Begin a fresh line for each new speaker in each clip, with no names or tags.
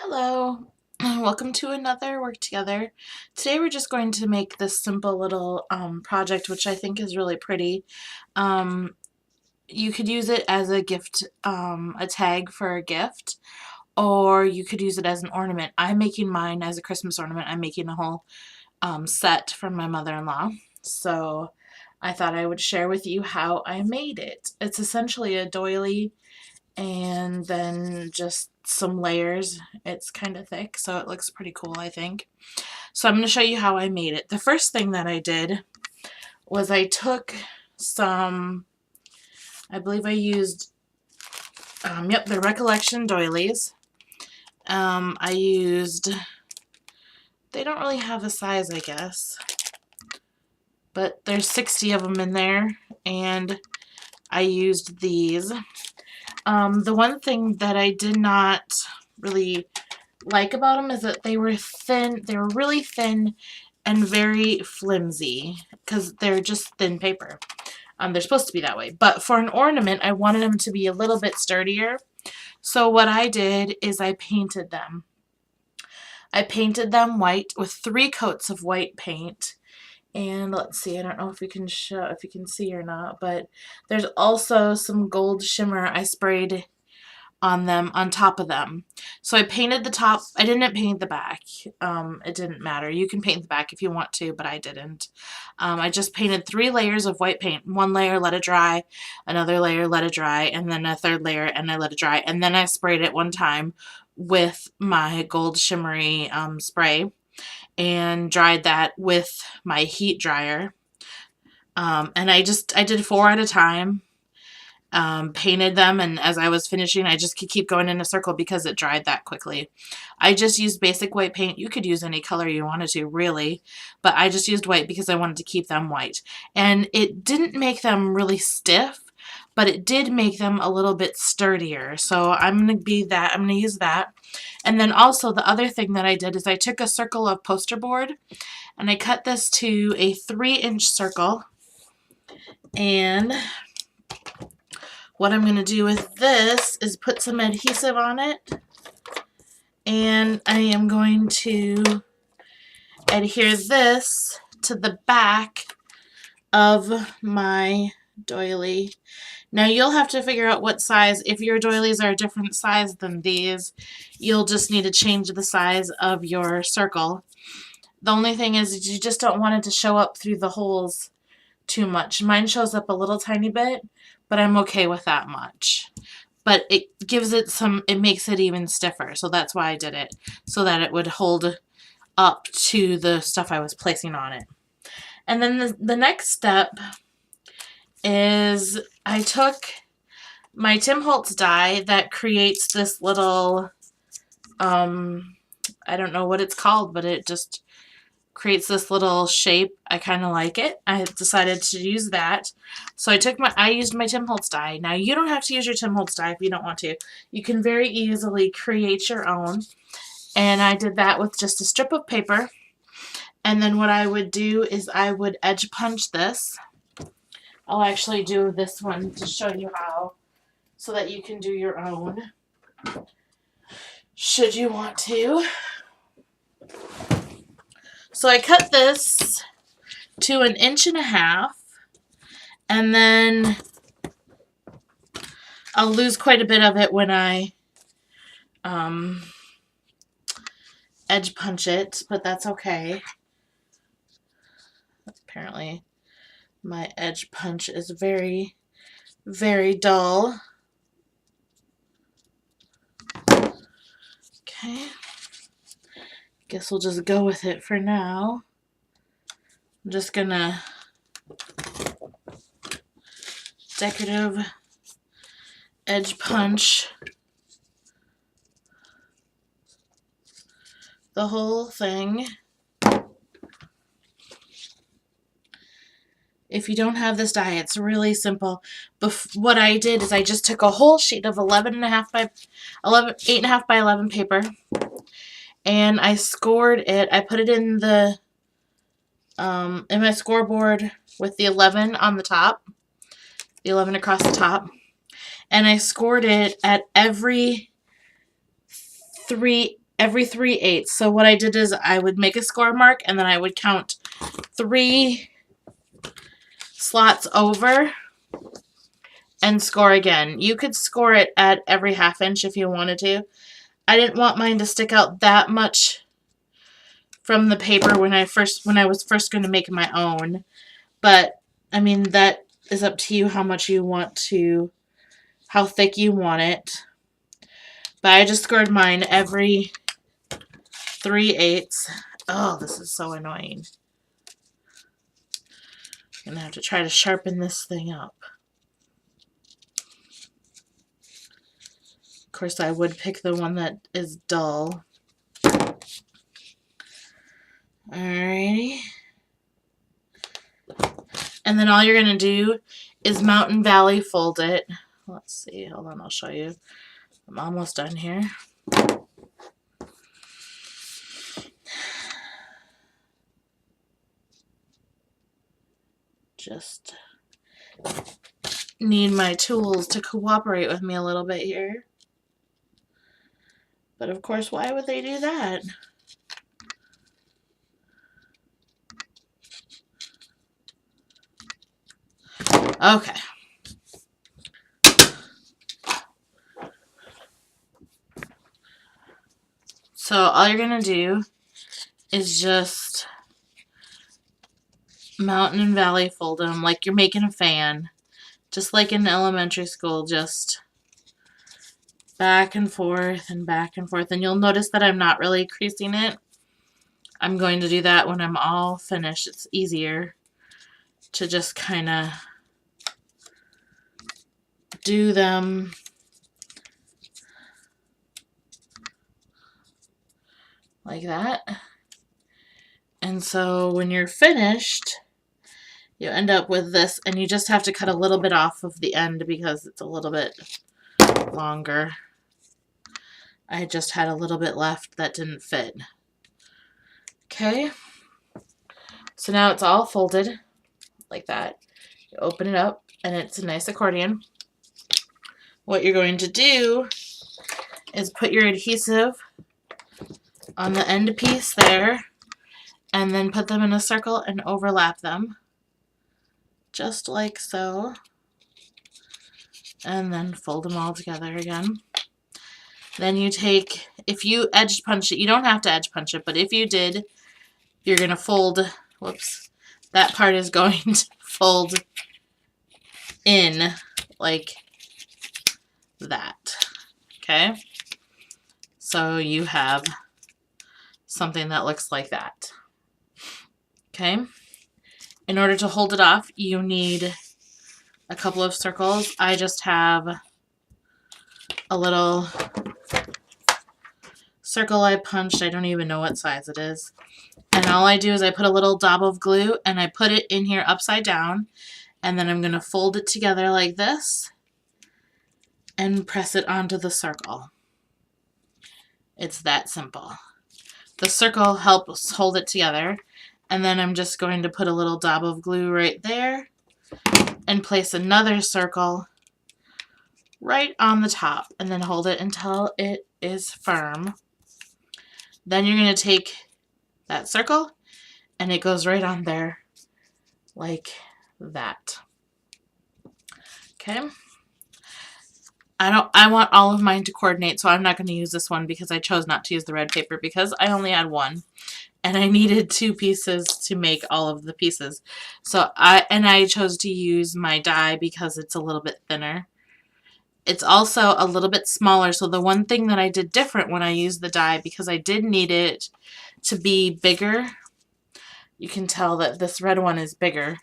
Hello, welcome to another work together. Today we're just going to make this simple little project, which I think is really pretty. Um, you could use it as a gift, a tag for a gift, or you could use it as an ornament. I'm making mine as a Christmas ornament. I'm making a whole set from my mother-in-law. So I thought I would share with you how I made it. It's essentially a doily and then just some layers. It's kind of thick, so it looks pretty cool, I think. So I'm going to show you how I made it. The first thing that I did was I took some, I believe I used, the Recollection doilies. I used, they don't really have a size, I guess, but there's 60 of them in there, and I used these. The one thing that I did not really like about them is that they were thin. They were really thin and very flimsy because they're just thin paper. They're supposed to be that way. But for an ornament, I wanted them to be a little bit sturdier. So what I did is I painted them. I painted them white with 3 coats of white paint. And let's see, I don't know if we can show, if you can see or not, but there's also some gold shimmer I sprayed on them, on top of them. So I painted the top. I didn't paint the back. It didn't matter. You can paint the back if you want to, but I didn't. I just painted 3 layers of white paint. One layer, let it dry, another layer, let it dry, and then a third layer, and I let it dry. And then I sprayed it one time with my gold shimmery spray and dried that with my heat dryer. And I did 4 at a time. Painted them, and as I was finishing I just could keep going in a circle because it dried that quickly. I just used basic white paint. You could use any color you wanted to, really, but I just used white because I wanted to keep them white. And it didn't make them really stiff, but it did make them a little bit sturdier. So I'm going to use that. And then also the other thing that I did is I took a circle of poster board and I cut this to a 3-inch circle, and what I'm going to do with this is put some adhesive on it, and I am going to adhere this to the back of my doily. Now you'll have to figure out what size. If your doilies are a different size than these, you'll just need to change the size of your circle. The only thing is you just don't want it to show up through the holes too much. Mine shows up a little tiny bit, but I'm okay with that much. But it gives it some, it makes it even stiffer, so that's why I did it, so that it would hold up to the stuff I was placing on it. And then the next step is I took my Tim Holtz die that creates this little, I don't know what it's called, but it just creates this little shape. I kind of like it. I decided to use that. So I used my Tim Holtz die. Now you don't have to use your Tim Holtz die if you don't want to. You can very easily create your own. And I did that with just a strip of paper. And then what I would do is I would edge punch this. I'll actually do this one to show you how, so that you can do your own, should you want to. So I cut this to 1.5 inches, and then I'll lose quite a bit of it when I edge punch it, but that's okay. Apparently my edge punch is very, very dull. Okay. Guess we'll just go with it for now. I'm just gonna decorative edge punch the whole thing. If you don't have this die, it's really simple. What I did is I just took a whole sheet of 8.5 by 11 paper, and I scored it. I put it in the in my scoreboard with the 11 on the top, the 11 across the top, and I scored it at every 3 every 3/8. So what I did is I would make a score mark and then I would count 3 slots over and score again. You could score it at every 1/2 inch if you wanted to. I didn't want mine to stick out that much from the paper when I was first going to make my own. But I mean, that is up to you how much you want to, how thick you want it. But I just scored mine every 3/8. Oh, this is so annoying. I'm gonna have to try to sharpen this thing up. Of course, I would pick the one that is dull. Alrighty. And then all you're gonna do is Mountain Valley fold it. Let's see, hold on, I'll show you. I'm almost done here. Just need my tools to cooperate with me a little bit here. But of course, why would they do that? Okay. So all you're going to do is just Mountain and Valley fold them like you're making a fan. Just like in elementary school, just back and forth and back and forth. And you'll notice that I'm not really creasing it. I'm going to do that when I'm all finished. It's easier to just kind of do them like that. And so when you're finished, you end up with this, and you just have to cut a little bit off of the end because it's a little bit longer. I just had a little bit left that didn't fit. Okay, so now it's all folded like that. You open it up and it's a nice accordion. What you're going to do is put your adhesive on the end piece there and then put them in a circle and overlap them just like so, and then fold them all together again. Then you take, if you edge punch it, you don't have to edge punch it, but if you did, you're going to fold, whoops, that part is going to fold in like that. Okay? So you have something that looks like that. Okay? In order to hold it off, you need a couple of circles. I just have a little circle I punched. I don't even know what size it is. And all I do is I put a little dab of glue and I put it in here upside down. And then I'm going to fold it together like this and press it onto the circle. It's that simple. The circle helps hold it together. And then I'm just going to put a little dab of glue right there and place another circle right on the top and then hold it until it is firm. Then you're going to take that circle and it goes right on there like that. Okay. I want all of mine to coordinate, so I'm not going to use this one because I chose not to use the red paper because I only had one. And I needed 2 pieces to make all of the pieces. So I chose to use my die because it's a little bit thinner. It's also a little bit smaller. So the one thing that I did different when I used the die, because I did need it to be bigger. You can tell that this red one is bigger.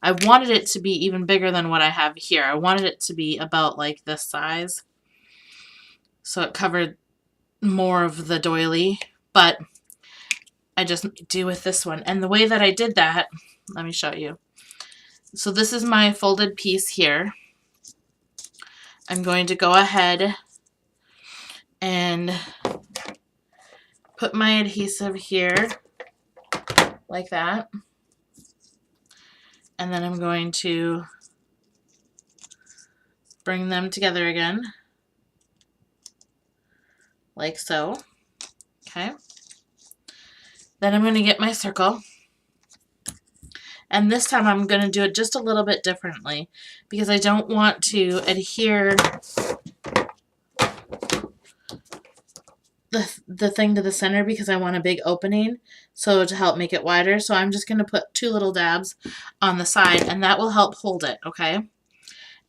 I wanted it to be even bigger than what I have here. I wanted it to be about like this size. So it covered more of the doily. But I just do with this one. And the way that I did that, let me show you. So this is my folded piece here. I'm going to go ahead and put my adhesive here like that. And then I'm going to bring them together again like so. Okay. Then I'm going to get my circle. And this time I'm going to do it just a little bit differently because I don't want to adhere the thing to the center because I want a big opening, so to help make it wider. So I'm just going to put 2 little dabs on the side, and that will help hold it, okay?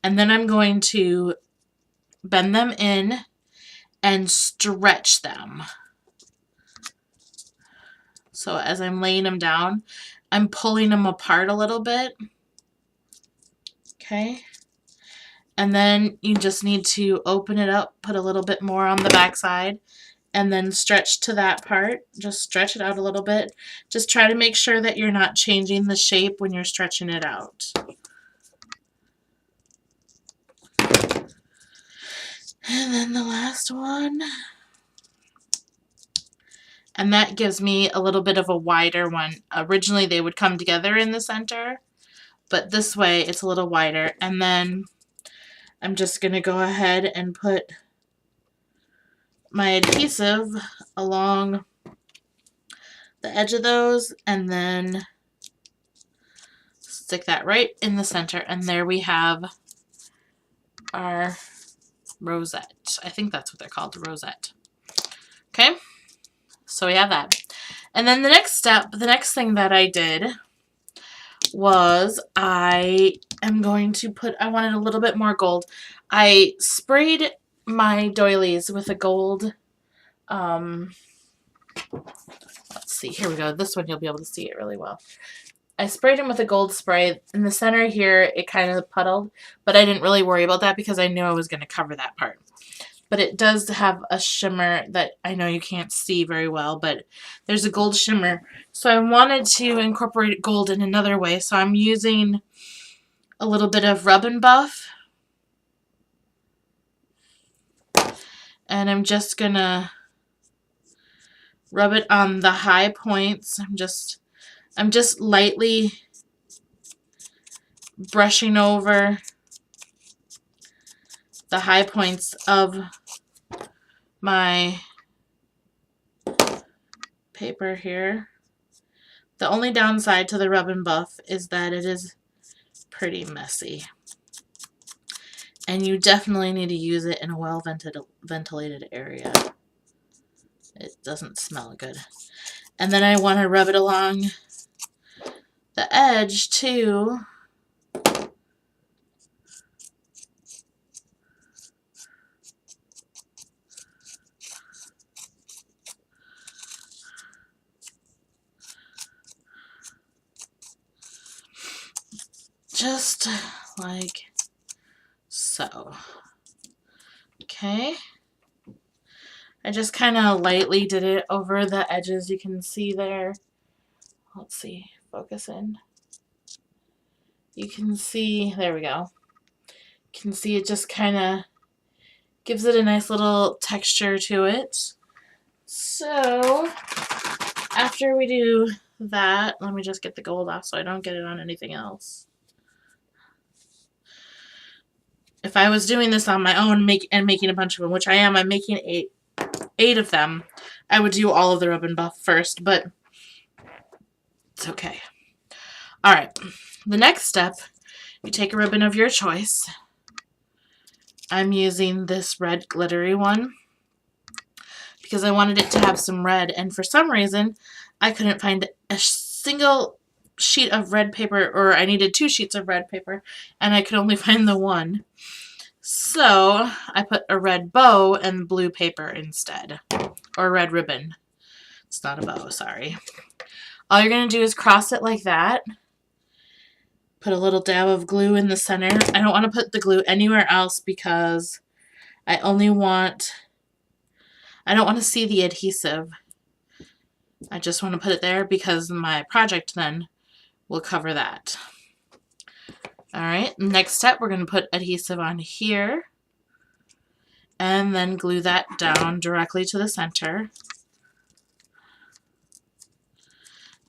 And then I'm going to bend them in and stretch them. So as I'm laying them down, I'm pulling them apart a little bit. Okay. And then you just need to open it up, put a little bit more on the back side, and then stretch to that part. Just stretch it out a little bit. Just try to make sure that you're not changing the shape when you're stretching it out. And then the last one. And that gives me a little bit of a wider one. Originally they would come together in the center, but this way it's a little wider. And then I'm just going to go ahead and put my adhesive along the edge of those and then stick that right in the center. And there we have our rosette. I think that's what they're called, the rosette. Okay, so we have that. And then the next step, the next thing that I did was I wanted a little bit more gold. I sprayed my doilies with a gold, let's see, here we go. This one you'll be able to see it really well. I sprayed them with a gold spray. In the center here, it kind of puddled, but I didn't really worry about that because I knew I was going to cover that part. But it does have a shimmer that I know you can't see very well, but there's a gold shimmer. So I wanted to incorporate gold in another way, so I'm using a little bit of Rub and Buff. And I'm just going to rub it on the high points. I'm just lightly brushing over the high points of my paper here. The only downside to the Rub and Buff is that it is pretty messy. And you definitely need to use it in a well ventilated area. It doesn't smell good. And then I want to rub it along the edge too. Just like so. Okay. I just kind of lightly did it over the edges. You can see there. Let's see. Focus in. You can see, there we go. You can see it just kind of gives it a nice little texture to it. So, after we do that, let me just get the gold off so I don't get it on anything else. If I was doing this on my own making a bunch of them, which I am, I'm making eight of them, I would do all of the Rub and Buff first, but it's okay. Alright, the next step, you take a ribbon of your choice. I'm using this red glittery one because I wanted it to have some red, and for some reason I couldn't find a single sheet of red paper, or I needed 2 sheets of red paper and I could only find the one. So I put a red bow and blue paper instead, or red ribbon. It's not a bow, sorry. All you're going to do is cross it like that. Put a little dab of glue in the center. I don't want to put the glue anywhere else because I don't want to see the adhesive. I just want to put it there because my project then will cover that. Alright, next step, we're going to put adhesive on here and then glue that down directly to the center.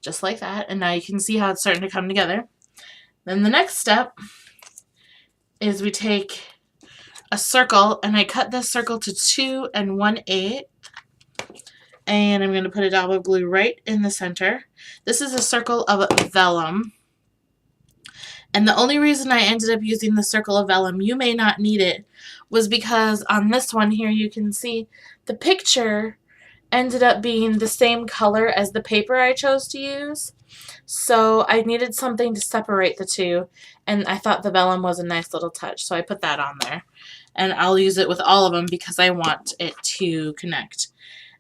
Just like that, and now you can see how it's starting to come together. Then the next step is we take a circle, and I cut this circle to 2 1/8, And I'm going to put a dab of glue right in the center. This is a circle of vellum. And the only reason I ended up using the circle of vellum, you may not need it, was because on this one here you can see the picture ended up being the same color as the paper I chose to use. So I needed something to separate the two, and I thought the vellum was a nice little touch, so I put that on there. And I'll use it with all of them because I want it to connect.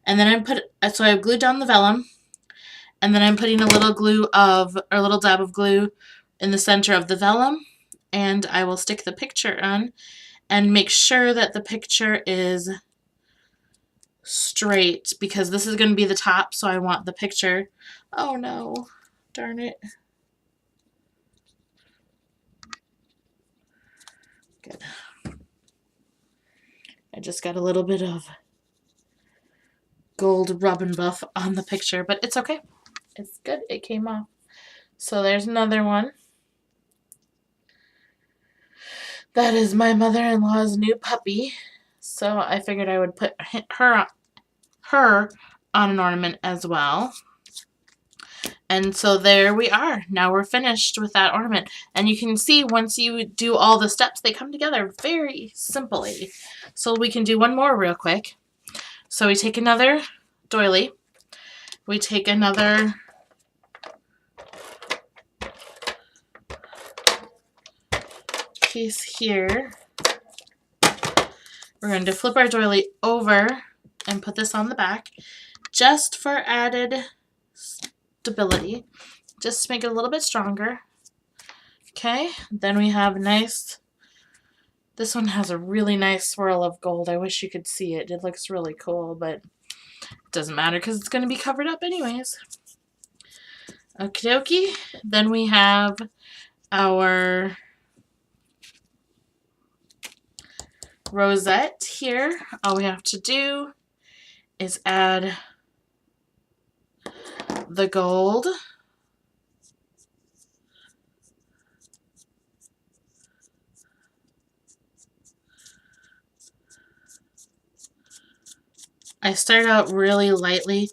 And then so I've glued down the vellum, and then I'm putting a little dab of glue in the center of the vellum, and I will stick the picture on and make sure that the picture is straight because this is going to be the top, so I want the picture. Oh no, darn it. Good. I just got a little bit of gold rub and buff on the picture, but it's okay. It's good. It came off. So there's another one. That is my mother-in-law's new puppy. So I figured I would put her on an ornament as well. And so there we are. Now we're finished with that ornament. And you can see once you do all the steps, they come together very simply. So we can do one more real quick. So we take another doily. We take another piece here. We're going to flip our doily over and put this on the back just for added stability, just to make it a little bit stronger. Okay, then we have this one has a really nice swirl of gold. I wish you could see it. It looks really cool, but it doesn't matter because it's going to be covered up anyways. Okie dokie. Then we have our rosette here. All we have to do is add the gold. I start out really lightly,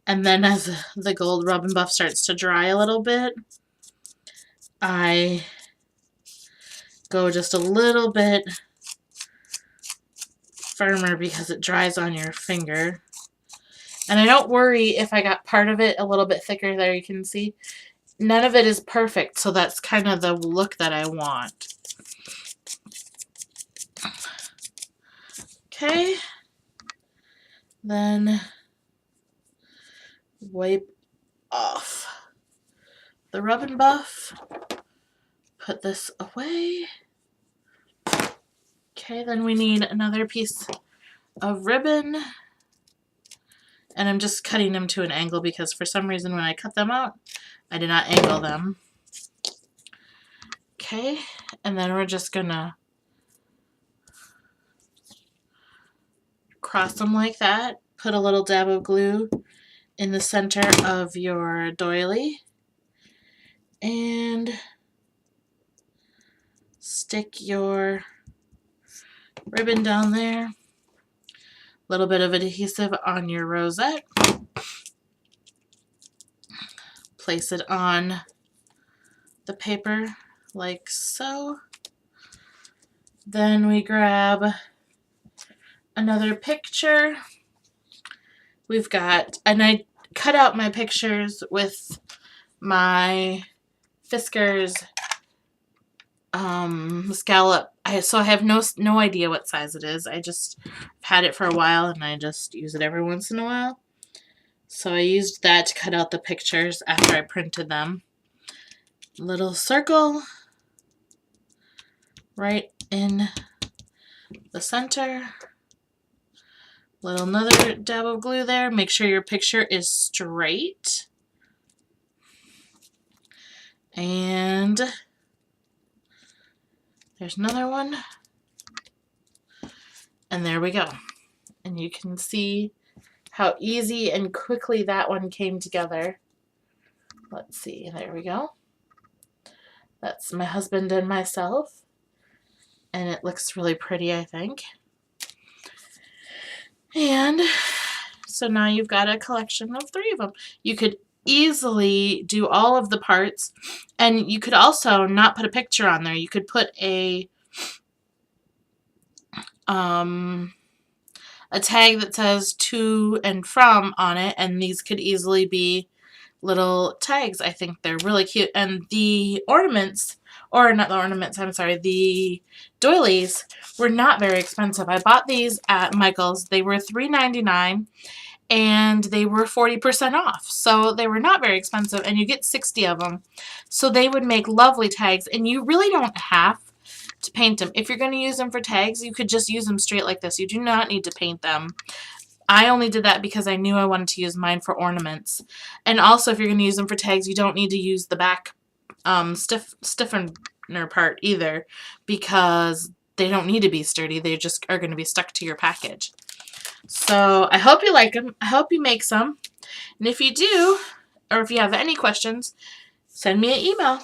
and then as the gold rub and buff starts to dry a little bit, I go just a little bit firmer because it dries on your finger. And I don't worry if I got part of it a little bit thicker there, you can see. None of it is perfect, so that's kind of the look that I want. Okay. Then wipe off the rub and buff. Put this away. Okay, then we need another piece of ribbon. And I'm just cutting them to an angle because for some reason when I cut them out, I did not angle them. Okay, and then we're just gonna cross them like that. Put a little dab of glue in the center of your doily. And stick your ribbon down there. A little bit of adhesive on your rosette. Place it on the paper like so. Then we grab another picture. We've got, and I cut out my pictures with my Fiskars scallop. So I have no idea what size it is. I just had it for a while and I just use it every once in a while. So I used that to cut out the pictures after I printed them. Little circle right in the center. Another dab of glue there. Make sure your picture is straight. And there's another one. And there we go. And you can see how easy and quickly that one came together. Let's see, there we go. That's my husband and myself. And it looks really pretty, I think. And So now you've got a collection of 3 of them. You could easily do all of the parts, and you could also not put a picture on there. You could put a tag that says to and from on it, and these could easily be little tags. I think they're really cute. And the ornaments, or not the ornaments, I'm sorry, the doilies were not very expensive. I bought these at Michael's. They were $3.99 and they were 40% off. So they were not very expensive, and you get 60 of them. So they would make lovely tags, and you really don't have to paint them. If you're going to use them for tags, you could just use them straight like this. You do not need to paint them. I only did that because I knew I wanted to use mine for ornaments. And also, if you're going to use them for tags, you don't need to use the back stiffener part either, because they don't need to be sturdy. They just are going to be stuck to your package. So I hope you like them. I hope you make some. And if you do, or if you have any questions, send me an email.